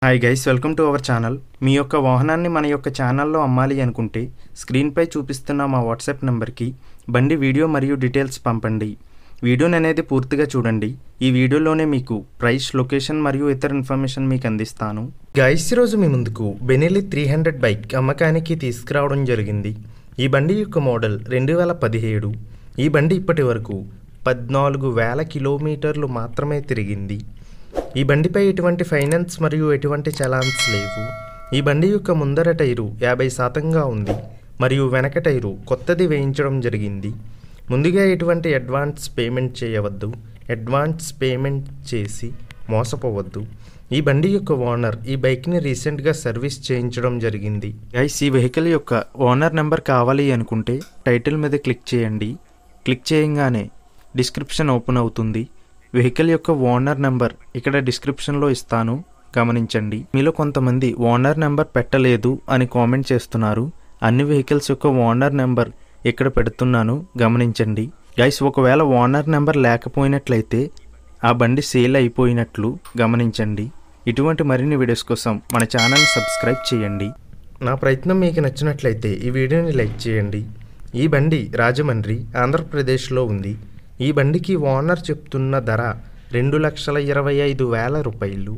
Hi guys, welcome to our channel. మీ యొక్క వాహనాన్ని మన యొక్క ఛానల్లో అమ్మాలి అనుకుంటే స్క్రీన్పై చూపిస్తున్న మా వాట్సాప్ నెంబర్కి బండి వీడియో మరియు డీటెయిల్స్ పంపండి. వీడియోని అనేది పూర్తిగా చూడండి. ఈ వీడియోలోనే మీకు ప్రైస్, లొకేషన్ మరియు ఇతర ఇన్ఫర్మేషన్ మీకు అందిస్తాను. గైస్, ఈరోజు మీ ముందుకు బెనెలీ 300 బైక్ అమ్మకానికి తీసుకురావడం జరిగింది. ఈ బండి యొక్క మోడల్ 2017. ఈ బండి ఇప్పటి వరకు 14,000 కిలోమీటర్లు మాత్రమే తిరిగింది. ఈ బండిపై ఎటువంటి ఫైనాన్స్ మరియు ఎటువంటి చలాన్స్ లేవు. ఈ బండి యొక్క ముందర టైరు 50% ఉంది మరియు వెనక టైరు కొత్తది వేయించడం జరిగింది. ముందుగా ఎటువంటి అడ్వాన్స్ పేమెంట్ చేయవద్దు. అడ్వాన్స్ పేమెంట్ చేసి మోసపోవద్దు. ఈ బండి యొక్క ఓనర్ ఈ బైక్ని రీసెంట్గా సర్వీస్ చేయించడం జరిగింది. గైస్, ఈ వెహికల్ యొక్క ఓనర్ నెంబర్ కావాలి అనుకుంటే టైటిల్ మీద క్లిక్ చేయండి. క్లిక్ చేయగానే డిస్క్రిప్షన్ ఓపెన్ అవుతుంది. వెహికల్ యొక్క ఓనర్ నెంబర్ ఇక్కడ డిస్క్రిప్షన్లో ఇస్తాను, గమనించండి. మీలో కొంతమంది ఓనర్ నెంబర్ పెట్టలేదు అని కామెంట్ చేస్తున్నారు. అన్ని వెహికల్స్ యొక్క ఓనర్ నెంబర్ ఇక్కడ పెడుతున్నాను, గమనించండి. గైస్, ఒకవేళ ఓనర్ నెంబర్ లేకపోయినట్లయితే ఆ బండి సేల్ అయిపోయినట్లు గమనించండి. ఇటువంటి మరిన్ని వీడియోస్ కోసం మన ఛానల్ని సబ్స్క్రైబ్ చేయండి. నా ప్రయత్నం మీకు నచ్చినట్లయితే ఈ వీడియోని లైక్ చేయండి. ఈ బండి రాజమండ్రి, ఆంధ్రప్రదేశ్లో ఉంది. ఈ బండికి ఓనర్ చెప్తున్న ధర 2,25,000 రూపాయలు.